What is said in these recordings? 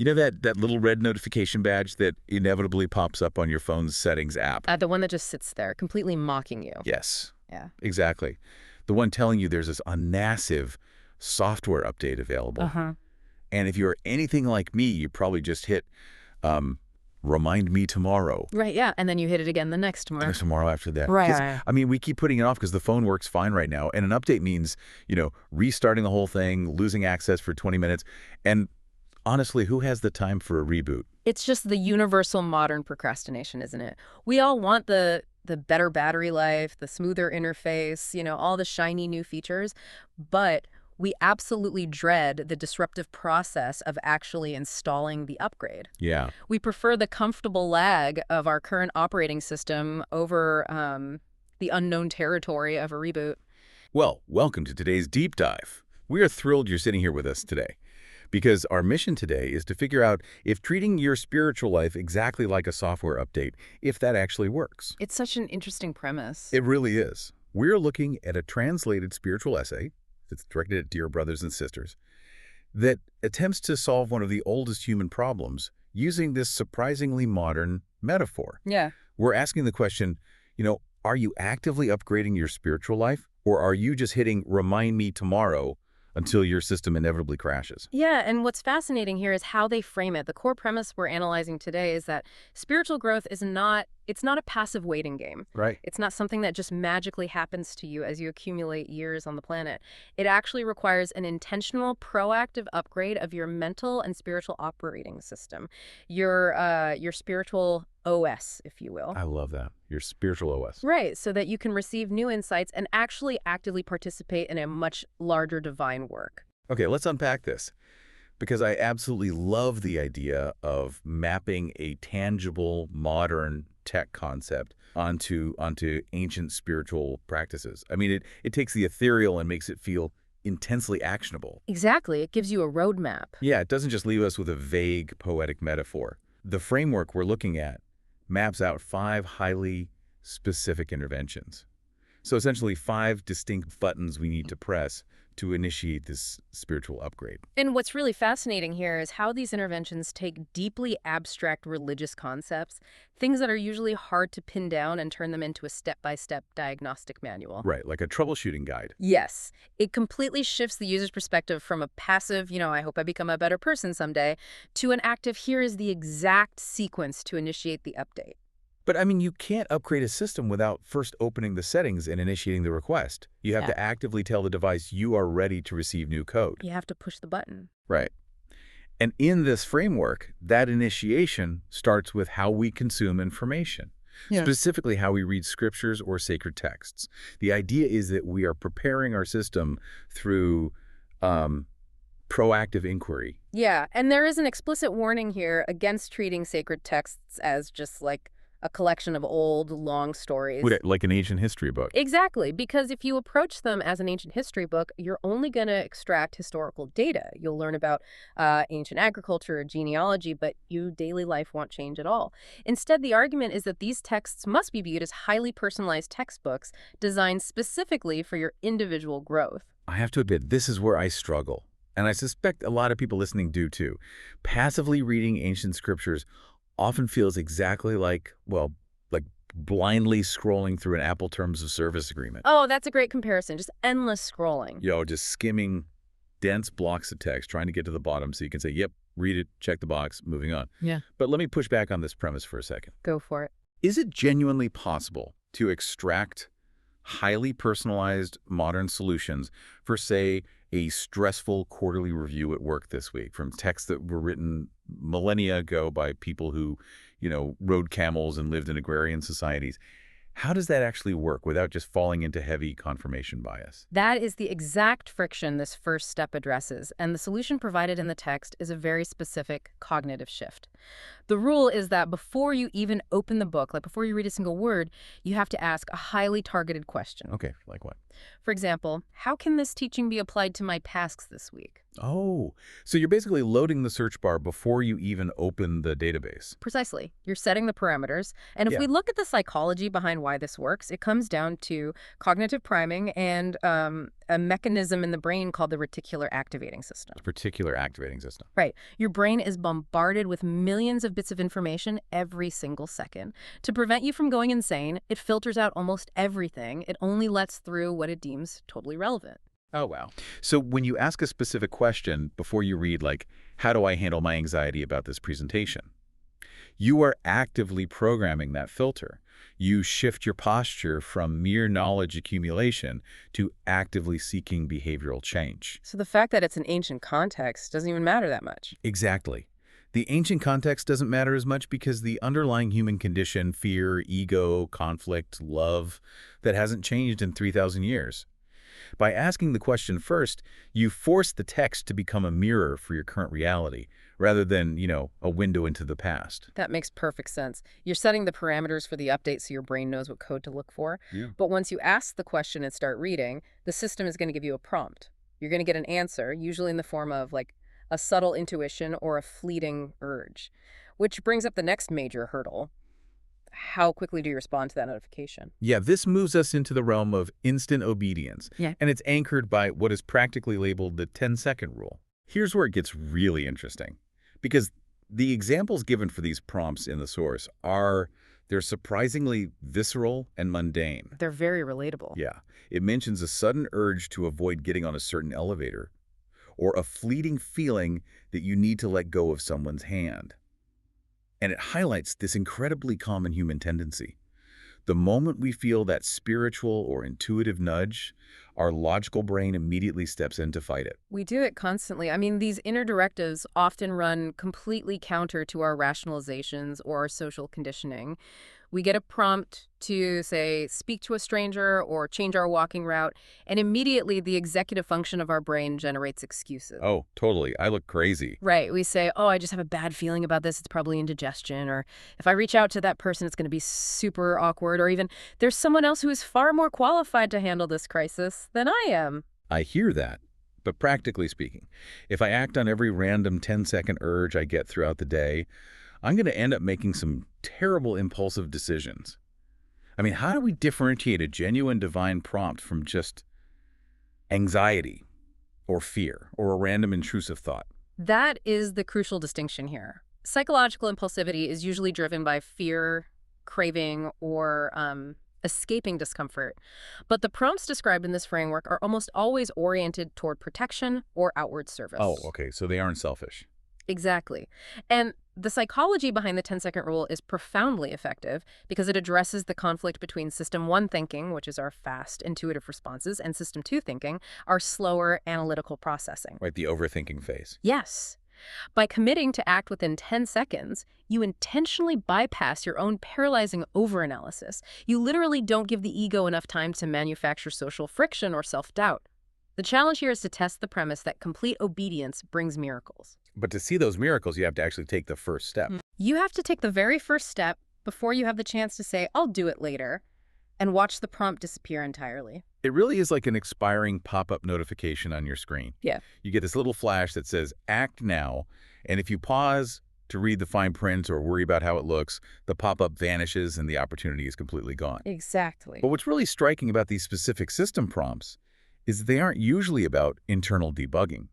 You know that little red notification badge that inevitably pops up on your phone's settings app? The one that just sits there, completely mocking you. Yes. Yeah. Exactly. The one telling you there's a massive software update available. Uh-huh. And if you're anything like me, you probably just hit remind me tomorrow. Right, yeah. And then you hit it again the next tomorrow. And tomorrow after that. Right. I mean, we keep putting it off because the phone works fine right now. And an update means, restarting the whole thing, losing access for 20 minutes. And honestly, who has the time for a reboot? It's just the universal modern procrastination, isn't it? We all want the better battery life, the smoother interface, all the shiny new features, but we absolutely dread the disruptive process of actually installing the upgrade. Yeah. We prefer the comfortable lag of our current operating system over the unknown territory of a reboot. Well, welcome to today's deep dive. We are thrilled you're sitting here with us today, because our mission today is to figure out if treating your spiritual life exactly like a software update, if that actually works. It's such an interesting premise. It really is. We're looking at a translated spiritual essay that's directed at dear brothers and sisters that attempts to solve one of the oldest human problems using this surprisingly modern metaphor. Yeah. We're asking the question, are you actively upgrading your spiritual life, or are you just hitting remind me tomorrow until your system inevitably crashes? Yeah, and what's fascinating here is how they frame it. The core premise we're analyzing today is that spiritual growth is not a passive waiting game. Right. It's not something that just magically happens to you as you accumulate years on the planet. It actually requires an intentional, proactive upgrade of your mental and spiritual operating system, your spiritual OS, if you will. I love that. Your spiritual OS. Right, so that you can receive new insights and actually actively participate in a much larger divine work. Okay, let's unpack this, because I absolutely love the idea of mapping a tangible, modern tech concept onto ancient spiritual practices. I mean, it takes the ethereal and makes it feel intensely actionable. Exactly. It gives you a roadmap. Yeah, it doesn't just leave us with a vague poetic metaphor. The framework we're looking at maps out 5 highly specific interventions. So essentially 5 distinct buttons we need to press to initiate this spiritual upgrade. And what's really fascinating here is how these interventions take deeply abstract religious concepts, things that are usually hard to pin down, and turn them into a step-by-step diagnostic manual. Right, like a troubleshooting guide. Yes. It completely shifts the user's perspective from a passive, I hope I become a better person someday, to an active, here is the exact sequence to initiate the update. But I mean, you can't upgrade a system without first opening the settings and initiating the request. You have to actively tell the device you are ready to receive new code. You have to push the button. Right. And in this framework, that initiation starts with how we consume information, specifically how we read scriptures or sacred texts. The idea is that we are preparing our system through proactive inquiry. Yeah, and there is an explicit warning here against treating sacred texts as just like a collection of old, long stories. Like an ancient history book. Exactly, because if you approach them as an ancient history book, you're only going to extract historical data. You'll learn about ancient agriculture or genealogy, but your daily life won't change at all. Instead, the argument is that these texts must be viewed as highly personalized textbooks designed specifically for your individual growth. I have to admit, this is where I struggle. And I suspect a lot of people listening do too. Passively reading ancient scriptures often feels exactly like blindly scrolling through an Apple Terms of Service agreement. Oh, that's a great comparison. Just endless scrolling. Just skimming dense blocks of text, trying to get to the bottom so you can say, yep, read it, check the box, moving on. Yeah. But let me push back on this premise for a second. Go for it. Is it genuinely possible to extract highly personalized modern solutions for, say, a stressful quarterly review at work this week from texts that were written millennia ago by people who, rode camels and lived in agrarian societies? How does that actually work without just falling into heavy confirmation bias? That is the exact friction this first step addresses, and the solution provided in the text is a very specific cognitive shift. The rule is that before you even open the book, like before you read a single word, you have to ask a highly targeted question. Okay, like what? For example, how can this teaching be applied to my tasks this week? Oh, so you're basically loading the search bar before you even open the database. Precisely. You're setting the parameters. And if Yeah, we look at the psychology behind why this works, it comes down to cognitive priming and a mechanism in the brain called the reticular activating system. particular activating system. Right. Your brain is bombarded with millions of bits of information every single second. To prevent you from going insane, it filters out almost everything. It only lets through what it deems totally relevant. Oh, wow. So when you ask a specific question before you read, like, how do I handle my anxiety about this presentation? You are actively programming that filter. You shift your posture from mere knowledge accumulation to actively seeking behavioral change. So the fact that it's an ancient context doesn't even matter that much. Exactly. The ancient context doesn't matter as much because the underlying human condition, fear, ego, conflict, love, that hasn't changed in 3,000 years. By asking the question first, you force the text to become a mirror for your current reality, rather than, a window into the past. That makes perfect sense. You're setting the parameters for the update so your brain knows what code to look for. Yeah. But once you ask the question and start reading, the system is going to give you a prompt. You're going to get an answer, usually in the form of like a subtle intuition or a fleeting urge, which brings up the next major hurdle. How quickly do you respond to that notification? Yeah, this moves us into the realm of instant obedience, Yeah. and it's anchored by what is practically labeled the 10-second rule. Here's where it gets really interesting, because the examples given for these prompts in the source they're surprisingly visceral and mundane. They're very relatable. Yeah, it mentions a sudden urge to avoid getting on a certain elevator, or a fleeting feeling that you need to let go of someone's hand. And it highlights this incredibly common human tendency. The moment we feel that spiritual or intuitive nudge, our logical brain immediately steps in to fight it. We do it constantly. I mean, these inner directives often run completely counter to our rationalizations or our social conditioning. We get a prompt to, say, speak to a stranger or change our walking route, and immediately the executive function of our brain generates excuses. Oh, totally. I look crazy. Right. We say, oh, I just have a bad feeling about this. It's probably indigestion. Or if I reach out to that person, it's going to be super awkward. Or even there's someone else who is far more qualified to handle this crisis than I am. I hear that. But practically speaking, if I act on every random 10-second urge I get throughout the day, I'm going to end up making some terrible impulsive decisions. I mean, how do we differentiate a genuine divine prompt from just anxiety or fear or a random intrusive thought? That is the crucial distinction here. Psychological impulsivity is usually driven by fear, craving, or escaping discomfort. But the prompts described in this framework are almost always oriented toward protection or outward service. Oh, okay. So they aren't selfish. Exactly. And the psychology behind the 10-second rule is profoundly effective because it addresses the conflict between System 1 thinking, which is our fast, intuitive responses, and System 2 thinking, our slower, analytical processing. Right, the overthinking phase. Yes. By committing to act within 10 seconds, you intentionally bypass your own paralyzing overanalysis. You literally don't give the ego enough time to manufacture social friction or self-doubt. The challenge here is to test the premise that complete obedience brings miracles. But to see those miracles, you have to actually take the first step. You have to take the very first step before you have the chance to say, I'll do it later, and watch the prompt disappear entirely. It really is like an expiring pop-up notification on your screen. Yeah. You get this little flash that says, act now, and if you pause to read the fine print or worry about how it looks, the pop-up vanishes and the opportunity is completely gone. Exactly. But what's really striking about these specific system prompts is they aren't usually about internal debugging.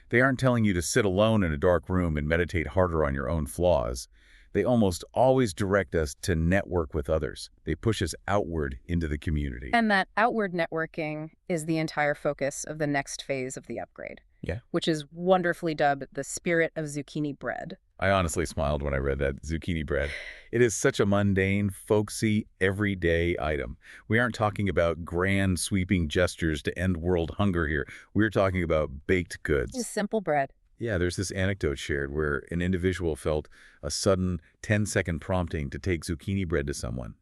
They aren't telling you to sit alone in a dark room and meditate harder on your own flaws. They almost always direct us to network with others. They push us outward into the community. And that outward networking is the entire focus of the next phase of the upgrade. Yeah. Which is wonderfully dubbed the spirit of zucchini bread. I honestly smiled when I read that, zucchini bread. It is such a mundane, folksy, everyday item. We aren't talking about grand, sweeping gestures to end world hunger here. We're talking about baked goods. Just simple bread. Yeah, there's this anecdote shared where an individual felt a sudden 10-second prompting to take zucchini bread to someone.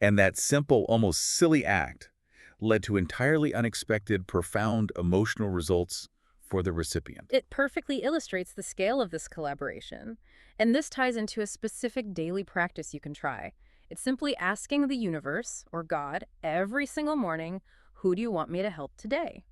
And that simple, almost silly act led to entirely unexpected, profound emotional results for the recipient. It perfectly illustrates the scale of this collaboration. And this ties into a specific daily practice you can try. It's simply asking the universe, or God, every single morning, who do you want me to help today?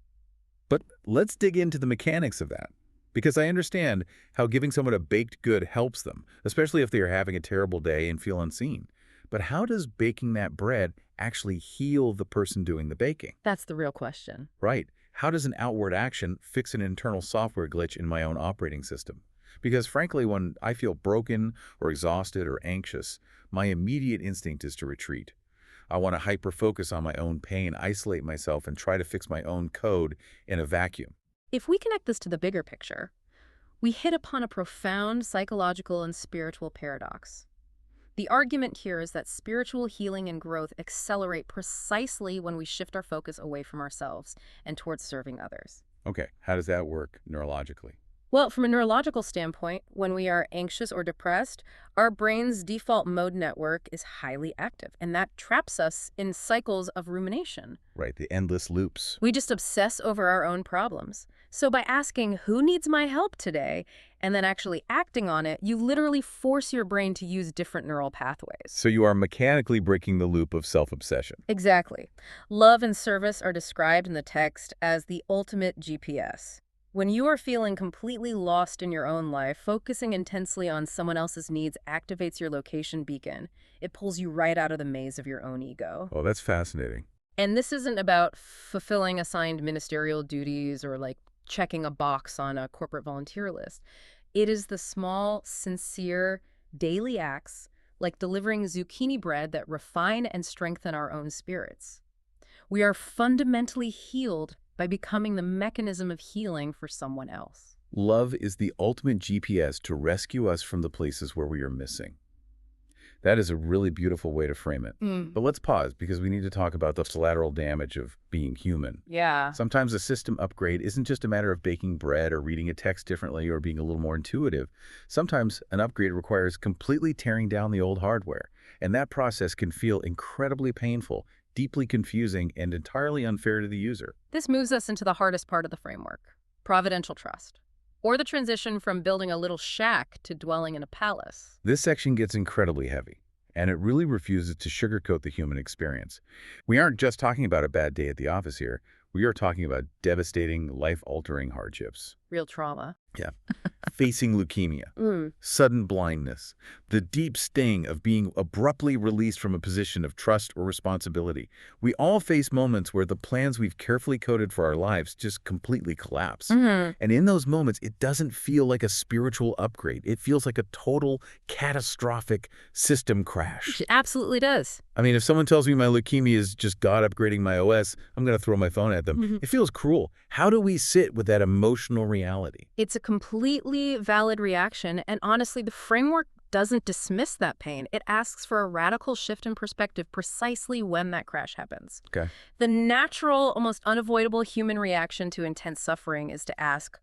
But let's dig into the mechanics of that. Because I understand how giving someone a baked good helps them, especially if they are having a terrible day and feel unseen. But how does baking that bread actually heal the person doing the baking? That's the real question. Right. How does an outward action fix an internal software glitch in my own operating system? Because frankly, when I feel broken or exhausted or anxious, my immediate instinct is to retreat. I want to hyper-focus on my own pain, isolate myself, and try to fix my own code in a vacuum. If we connect this to the bigger picture, we hit upon a profound psychological and spiritual paradox. The argument here is that spiritual healing and growth accelerate precisely when we shift our focus away from ourselves and towards serving others. Okay, how does that work neurologically? Well, from a neurological standpoint, when we are anxious or depressed, our brain's default mode network is highly active, and that traps us in cycles of rumination. Right, the endless loops. We just obsess over our own problems. So by asking, who needs my help today, and then actually acting on it, you literally force your brain to use different neural pathways. So you are mechanically breaking the loop of self-obsession. Exactly. Love and service are described in the text as the ultimate GPS. When you are feeling completely lost in your own life, focusing intensely on someone else's needs activates your location beacon. It pulls you right out of the maze of your own ego. Oh, that's fascinating. And this isn't about fulfilling assigned ministerial duties or like checking a box on a corporate volunteer list. It is the small, sincere, daily acts like delivering zucchini bread that refine and strengthen our own spirits. We are fundamentally healed by becoming the mechanism of healing for someone else. Love is the ultimate GPS to rescue us from the places where we are missing. That is a really beautiful way to frame it. But let's pause because we need to talk about the collateral damage of being human. Yeah. Sometimes a system upgrade isn't just a matter of baking bread or reading a text differently or being a little more intuitive. Sometimes an upgrade requires completely tearing down the old hardware, and that process can feel incredibly painful, deeply confusing, and entirely unfair to the user. This moves us into the hardest part of the framework, providential trust, or the transition from building a little shack to dwelling in a palace. This section gets incredibly heavy, and it really refuses to sugarcoat the human experience. We aren't just talking about a bad day at the office here. We are talking about devastating, life-altering hardships. Real trauma. Yeah. Facing leukemia, sudden blindness, the deep sting of being abruptly released from a position of trust or responsibility. We all face moments where the plans we've carefully coded for our lives just completely collapse. And in those moments, it doesn't feel like a spiritual upgrade. It feels like a total catastrophic system crash. It absolutely does. I mean, if someone tells me my leukemia is just God upgrading my OS, I'm going to throw my phone at them. It feels cruel. How do we sit with that emotional reality? It's a completely valid reaction, and honestly, the framework doesn't dismiss that pain. It asks for a radical shift in perspective precisely when that crash happens. Okay. The natural, almost unavoidable human reaction to intense suffering is to ask,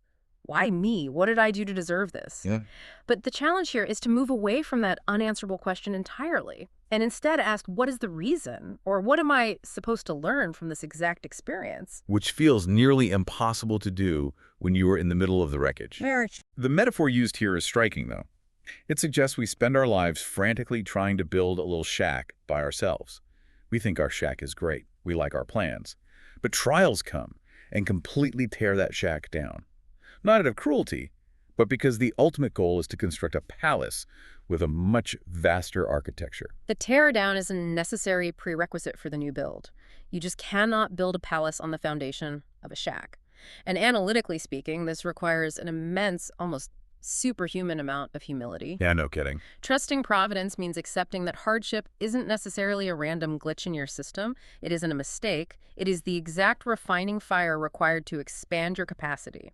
why me? What did I do to deserve this? Yeah. But the challenge here is to move away from that unanswerable question entirely and instead ask, what is the reason? Or what am I supposed to learn from this exact experience? Which feels nearly impossible to do when you are in the middle of the wreckage. The metaphor used here is striking, though. It suggests we spend our lives frantically trying to build a little shack by ourselves. We think our shack is great. We like our plans. But trials come and completely tear that shack down. Not out of cruelty, but because the ultimate goal is to construct a palace with a much vaster architecture. The tear down is a necessary prerequisite for the new build. You just cannot build a palace on the foundation of a shack. And analytically speaking, this requires an immense, almost superhuman amount of humility. Yeah, no kidding. Trusting providence means accepting that hardship isn't necessarily a random glitch in your system. It isn't a mistake. It is the exact refining fire required to expand your capacity.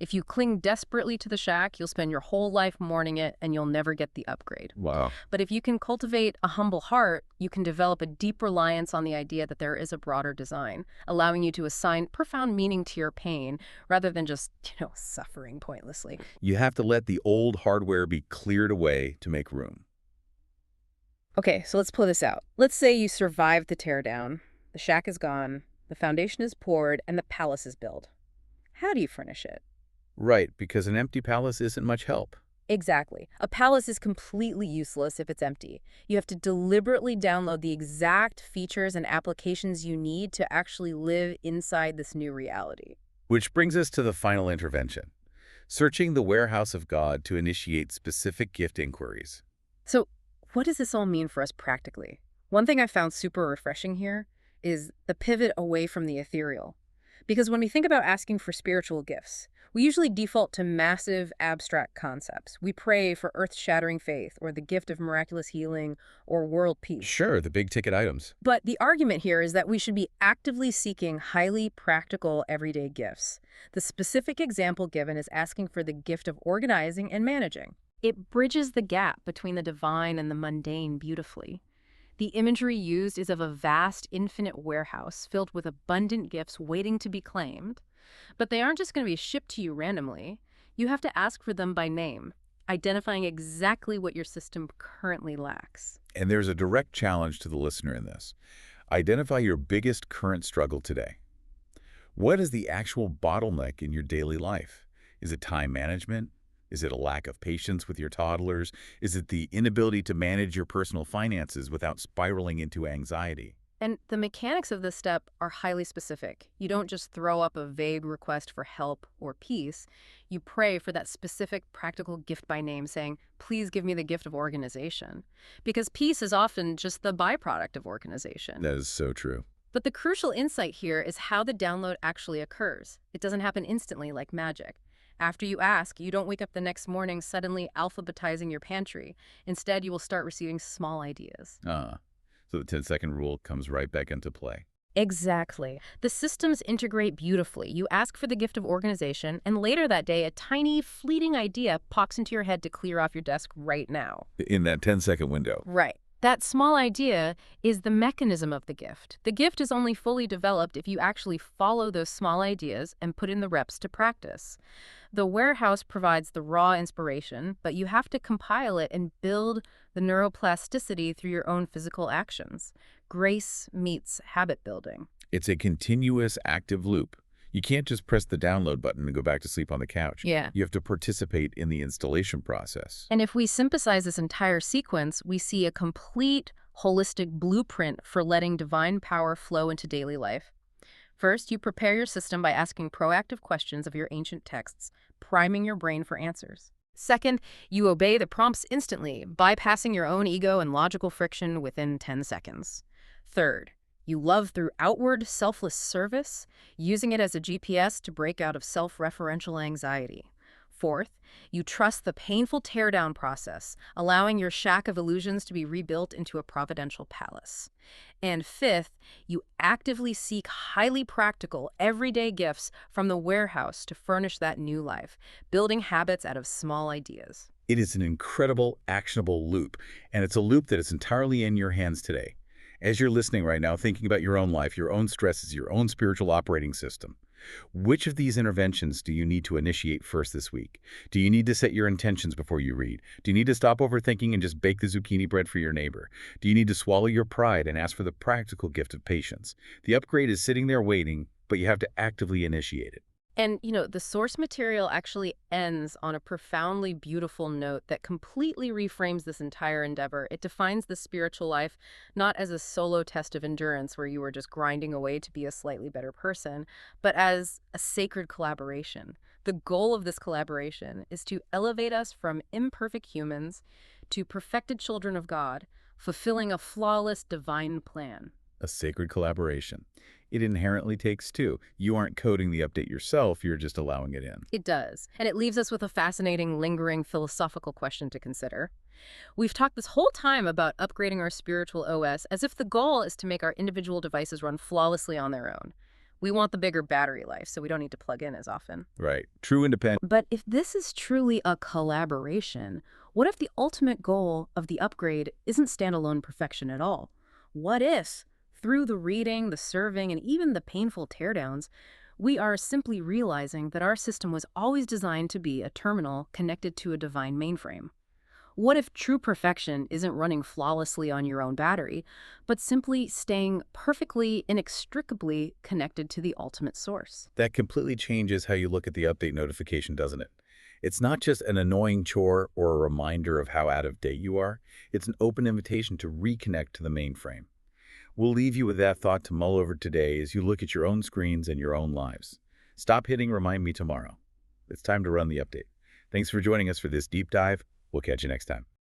If you cling desperately to the shack, you'll spend your whole life mourning it and you'll never get the upgrade. Wow. But if you can cultivate a humble heart, you can develop a deep reliance on the idea that there is a broader design, allowing you to assign profound meaning to your pain rather than just, suffering pointlessly. You have to let the old hardware be cleared away to make room. Okay, so let's pull this out. Let's say you survived the teardown, the shack is gone, the foundation is poured, and the palace is built. How do you furnish it? Right, because an empty palace isn't much help. Exactly. A palace is completely useless if it's empty. You have to deliberately download the exact features and applications you need to actually live inside this new reality. Which brings us to the final intervention, searching the warehouse of God to initiate specific gift inquiries. So what does this all mean for us practically? One thing I found super refreshing here is the pivot away from the ethereal. Because when we think about asking for spiritual gifts, we usually default to massive, abstract concepts. We pray for earth-shattering faith, or the gift of miraculous healing, or world peace. Sure, the big-ticket items. But the argument here is that we should be actively seeking highly practical, everyday gifts. The specific example given is asking for the gift of organizing and managing. It bridges the gap between the divine and the mundane beautifully. The imagery used is of a vast, infinite warehouse filled with abundant gifts waiting to be claimed. But they aren't just going to be shipped to you randomly. You have to ask for them by name, identifying exactly what your system currently lacks. And there's a direct challenge to the listener in this. Identify your biggest current struggle today. What is the actual bottleneck in your daily life? Is it time management? Is it a lack of patience with your toddlers? Is it the inability to manage your personal finances without spiraling into anxiety? And the mechanics of this step are highly specific. You don't just throw up a vague request for help or peace. You pray for that specific practical gift by name, saying, please give me the gift of organization. Because peace is often just the byproduct of organization. That is so true. But the crucial insight here is how the download actually occurs. It doesn't happen instantly like magic. After you ask, you don't wake up the next morning suddenly alphabetizing your pantry. Instead, you will start receiving small ideas. So the 10-second rule comes right back into play. Exactly. The systems integrate beautifully. You ask for the gift of organization, and later that day, a tiny, fleeting idea pops into your head to clear off your desk right now. In that 10-second window. Right. That small idea is the mechanism of the gift. The gift is only fully developed if you actually follow those small ideas and put in the reps to practice. The warehouse provides the raw inspiration, but you have to compile it and build the neuroplasticity through your own physical actions. Grace meets habit building. It's a continuous active loop. You can't just press the download button and go back to sleep on the couch. Yeah. You have to participate in the installation process. And if we synthesize this entire sequence, we see a complete, holistic blueprint for letting divine power flow into daily life. First, you prepare your system by asking proactive questions of your ancient texts, priming your brain for answers. Second, you obey the prompts instantly, bypassing your own ego and logical friction within 10 seconds. Third, you love through outward, selfless service, using it as a GPS to break out of self-referential anxiety. Fourth, you trust the painful teardown process, allowing your shack of illusions to be rebuilt into a providential palace. And fifth, you actively seek highly practical, everyday gifts from the warehouse to furnish that new life, building habits out of small ideas. It is an incredible, actionable loop, and it's a loop that is entirely in your hands today. As you're listening right now, thinking about your own life, your own stresses, your own spiritual operating system, which of these interventions do you need to initiate first this week? Do you need to set your intentions before you read? Do you need to stop overthinking and just bake the zucchini bread for your neighbor? Do you need to swallow your pride and ask for the practical gift of patience? The upgrade is sitting there waiting, but you have to actively initiate it. And, the source material actually ends on a profoundly beautiful note that completely reframes this entire endeavor. It defines the spiritual life not as a solo test of endurance where you are just grinding away to be a slightly better person, but as a sacred collaboration. The goal of this collaboration is to elevate us from imperfect humans to perfected children of God, fulfilling a flawless divine plan. A sacred collaboration. It inherently takes two. You aren't coding the update yourself, you're just allowing it in. It does. And it leaves us with a fascinating, lingering philosophical question to consider. We've talked this whole time about upgrading our spiritual OS as if the goal is to make our individual devices run flawlessly on their own. We want the bigger battery life, so we don't need to plug in as often. Right. True independent. But if this is truly a collaboration, what if the ultimate goal of the upgrade isn't standalone perfection at all? What if, through the reading, the serving, and even the painful teardowns, we are simply realizing that our system was always designed to be a terminal connected to a divine mainframe? What if true perfection isn't running flawlessly on your own battery, but simply staying perfectly, inextricably connected to the ultimate source? That completely changes how you look at the update notification, doesn't it? It's not just an annoying chore or a reminder of how out of date you are. It's an open invitation to reconnect to the mainframe. We'll leave you with that thought to mull over today as you look at your own screens and your own lives. Stop hitting Remind Me Tomorrow. It's time to run the update. Thanks for joining us for this deep dive. We'll catch you next time.